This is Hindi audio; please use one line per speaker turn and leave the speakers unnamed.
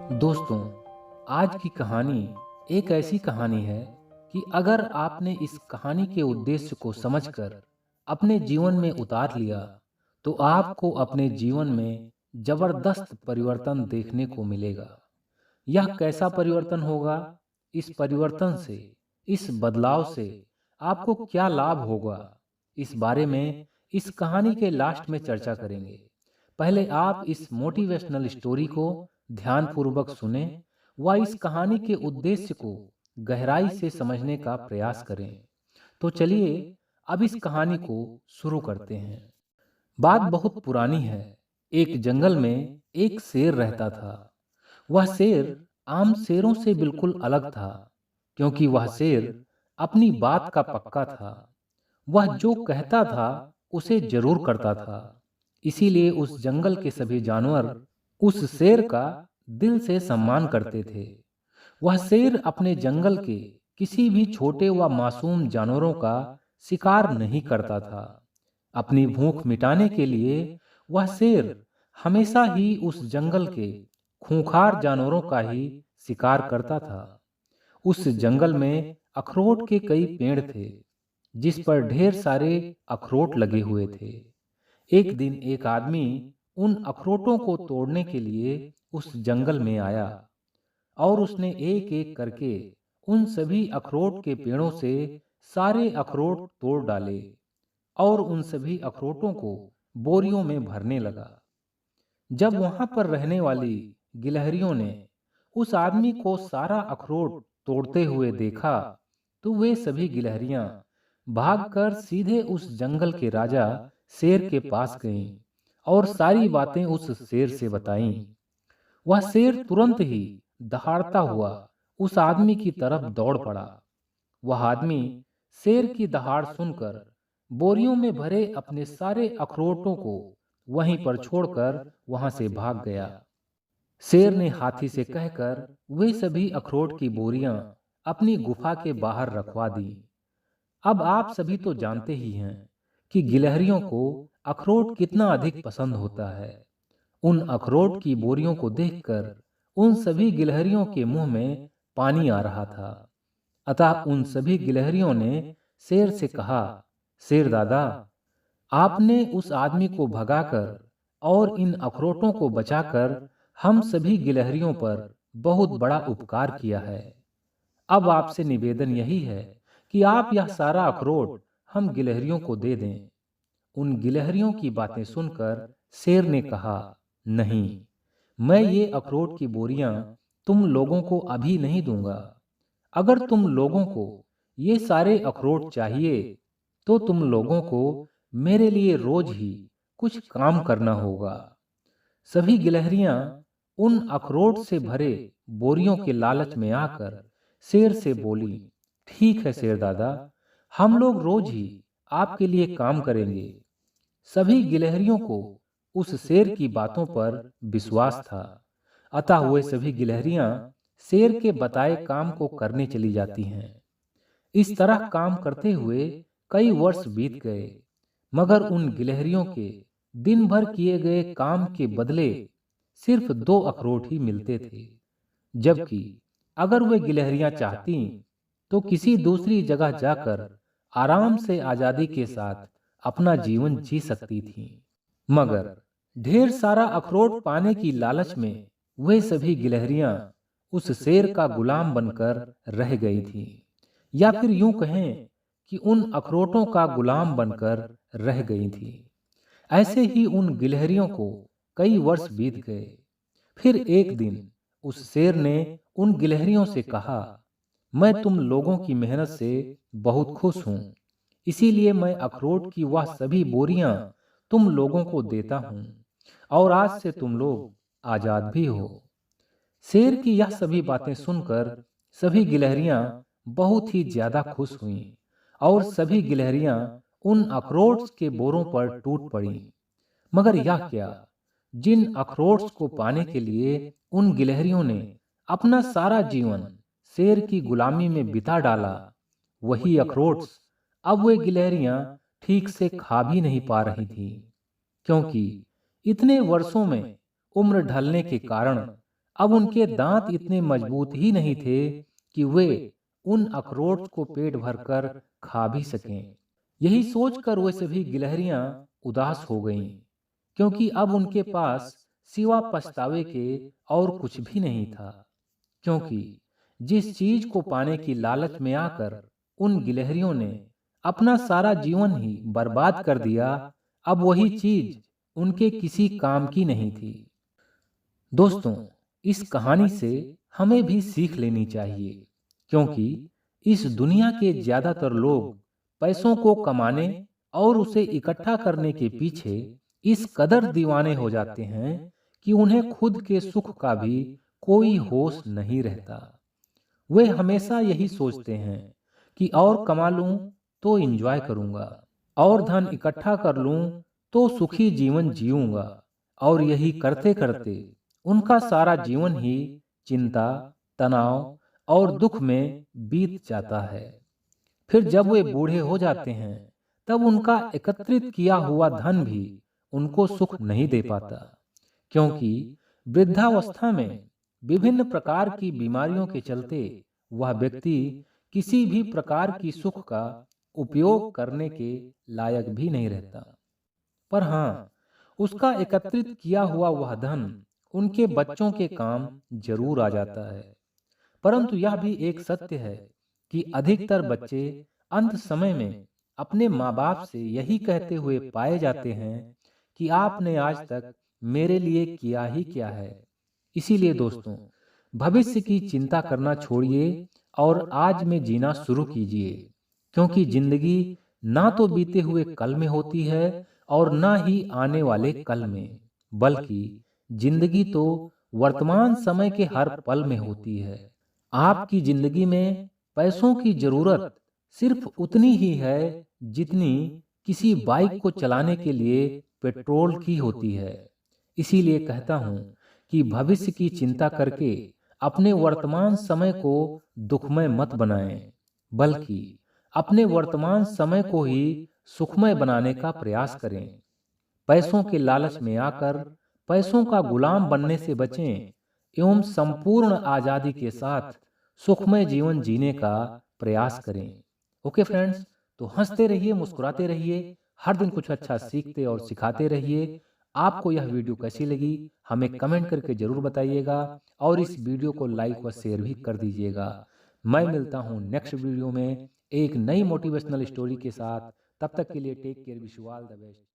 दोस्तों, आज की कहानी एक ऐसी कहानी है कि अगर आपने इस कहानी के उद्देश्य को समझकर अपने जीवन में उतार लिया, तो आपको अपने जीवन में जबरदस्त परिवर्तन देखने को मिलेगा। यह कैसा परिवर्तन होगा? इस परिवर्तन से, इस बदलाव से आपको क्या लाभ होगा? इस बारे में इस कहानी के लास्ट में चर्चा करेंगे। पहले आप इस मोटिवेशनल स्टोरी को ध्यानपूर्वक सुने व इस कहानी के उद्देश्य को गहराई से समझने का प्रयास करें। तो चलिए अब इस कहानी को शुरू करते हैं। बात बहुत पुरानी है। एक जंगल में एक शेर रहता था। वह शेर आम शेरों से बिल्कुल अलग था, क्योंकि वह शेर अपनी बात का पक्का था। वह जो कहता था उसे जरूर करता था। इसीलिए उस जंगल के सभी जानवर उस शेर का दिल से सम्मान करते थे। वह शेर अपने जंगल के किसी भी छोटे व मासूम जानवरों का शिकार नहीं करता था। अपनी भूख मिटाने के लिए वह शेर हमेशा ही उस जंगल के खूंखार जानवरों का ही शिकार करता था। उस जंगल में अखरोट के कई पेड़ थे, जिस पर ढेर सारे अखरोट लगे हुए थे। एक दिन एक आदमी उन अखरोटों को तोड़ने के लिए उस जंगल में आया और उसने एक एक करके उन सभी अखरोट के पेड़ों से सारे अखरोट तोड़ डाले और उन सभी अखरोटों को बोरियों में भरने लगा। जब वहां पर रहने वाली गिलहरियों ने उस आदमी को सारा अखरोट तोड़ते हुए देखा, तो वे सभी गिलहरियां भागकर सीधे उस जंगल के राजा शेर के पास गईं और सारी बातें उस शेर से बताईं। वह शेर तुरंत ही दहाड़ता हुआ उस आदमी की तरफ दौड़ पड़ा। वह आदमी शेर की दहाड़ सुनकर बोरियों में भरे अपने सारे अखरोटों को वहीं पर छोड़कर वहां से भाग गया। शेर ने हाथी से कहकर वे सभी अखरोट की बोरियां अपनी गुफा के बाहर रखवा दी। अब आप सभी तो जानते ही हैं कि गिलहरियों को अखरोट कितना अधिक पसंद होता है। उन अखरोट की बोरियों को देखकर उन सभी गिलहरियों के मुंह में पानी आ रहा था। अतः उन सभी गिलहरियों ने शेर से कहा, शेर दादा, आपने उस आदमी को भगाकर और इन अखरोटों को बचाकर हम सभी गिलहरियों पर बहुत बड़ा उपकार किया है। अब आपसे निवेदन यही है कि आप यह सारा अखरोट हम गिलहरियों को दे दें। उन गिलहरियों की बातें सुनकर शेर ने कहा, नहीं, मैं ये अखरोट की बोरियां तुम लोगों को अभी नहीं दूंगा। अगर तुम लोगों को ये सारे अखरोट चाहिए, तो तुम लोगों को मेरे लिए रोज ही कुछ काम करना होगा। सभी गिलहरियां उन अखरोट से भरे बोरियों के लालच में आकर शेर से बोली, ठीक है शेर दादा, हम लोग रोज ही आपके लिए काम करेंगे। सभी गिलहरियों को उस शेर की बातों पर विश्वास था। अतः वे सभी गिलहरियां शेर के बताए काम को करने चली जाती हैं। इस तरह काम करते हुए कई वर्ष बीत गए, मगर उन गिलहरियों के दिन भर किए गए काम के बदले सिर्फ 2 अखरोट ही मिलते थे। जबकि अगर वे गिलहरियां चाहती तो किसी दूसरी जगह जाकर आराम से आजादी के साथ अपना जीवन जी सकती थीं। मगर ढेर सारा अखरोट पाने की लालच में वे सभी गिलहरियां उस शेर का गुलाम बनकर रह गई थीं, या फिर यूं कहें कि उन अखरोटों का गुलाम बनकर रह गई थीं। ऐसे ही उन गिलहरियों को कई वर्ष बीत गए। फिर एक दिन उस शेर ने उन गिलहरियों से कहा, मैं तुम लोगों की मेहनत से बहुत खुश हूं, इसीलिए मैं अखरोट की वह सभी बोरियां तुम लोगों को देता हूं और आज से तुम लोग आजाद भी हो। शेर की यह सभी बातें सुनकर सभी गिलहरियां बहुत ही ज्यादा खुश हुईं और सभी गिलहरियां उन अखरोट्स के बोरों पर टूट पड़ीं। मगर यह क्या, जिन अखरोट्स को पाने के लिए उन गिलहरियों ने अपना सारा जीवन शेर की गुलामी में बिता डाला, वही अखरोट्स अब वे गिलहरियां ठीक से खा भी नहीं पा रही थीं, क्योंकि इतने वर्षों में उम्र ढलने के कारण अब उनके दांत इतने मजबूत ही नहीं थे कि वे उन अखरोट को पेट भरकर खा भी सकें। यही सोचकर वे सभी गिलहरियां उदास हो गईं, क्योंकि अब उनके पास सिवा पछतावे के और कुछ भी नहीं था। क्योंकि जिस चीज को पाने की लालच में आकर उन गिलहरियों ने अपना सारा जीवन ही बर्बाद कर दिया, अब वही चीज उनके किसी काम की नहीं थी। दोस्तों, इस कहानी से हमें भी सीख लेनी चाहिए, क्योंकि इस दुनिया के ज्यादातर लोग पैसों को कमाने और उसे इकट्ठा करने के पीछे इस कदर दीवाने हो जाते हैं कि उन्हें खुद के सुख का भी कोई होश नहीं रहता। वे हमेशा यही सोचते हैं कि और कमा लूं तो एंजॉय करूंगा, और धन इकट्ठा कर लूं तो सुखी जीवन जीऊंगा, और यही करते करते उनका सारा जीवन ही चिंता, तनाव और दुख में बीत जाता है। फिर जब वे बूढ़े हो जाते हैं, तब उनका एकत्रित किया हुआ धन भी उनको सुख नहीं दे पाता, क्योंकि वृद्धावस्था में विभिन्न प्रकार की बीमारियों के चलते वह व्यक्ति किसी भी प्रकार की सुख का उपयोग करने के लायक भी नहीं रहता। पर हाँ, उसका एकत्रित किया हुआ वह धन उनके बच्चों के काम जरूर आ जाता है। परंतु यह भी एक सत्य है कि अधिकतर बच्चे अंत समय में अपने माँ बाप से यही कहते हुए पाए जाते हैं कि आपने आज तक मेरे लिए किया ही क्या है। इसीलिए दोस्तों, भविष्य की चिंता करना छोड़िए और आज में जीना शुरू कीजिए, क्योंकि जिंदगी ना तो बीते हुए कल में होती है और ना ही आने वाले कल में, बल्कि जिंदगी तो वर्तमान समय के हर पल में होती है। आपकी जिंदगी में पैसों की जरूरत सिर्फ उतनी ही है जितनी किसी बाइक को चलाने के लिए पेट्रोल की होती है। इसीलिए कहता हूं कि भविष्य की चिंता करके अपने वर्तमान समय को दुखमय मत बनाएं, बल्कि अपने वर्तमान समय को ही सुखमय बनाने का प्रयास करें। पैसों के लालच में आकर पैसों का गुलाम बनने से बचें एवं संपूर्ण आजादी के साथ सुखमय जीवन जीने का प्रयास करें। ओके फ्रेंड्स, तो हंसते रहिए, मुस्कुराते रहिए, हर दिन कुछ अच्छा सीखते और सिखाते रहिए। आपको यह वीडियो कैसी लगी हमें कमेंट करके जरूर बताइएगा, और इस वीडियो को लाइक व शेयर भी कर दीजिएगा। मैं मिलता हूं नेक्स्ट वीडियो में एक नई मोटिवेशनल स्टोरी के साथ। तब तक के लिए take care, wish you all the best.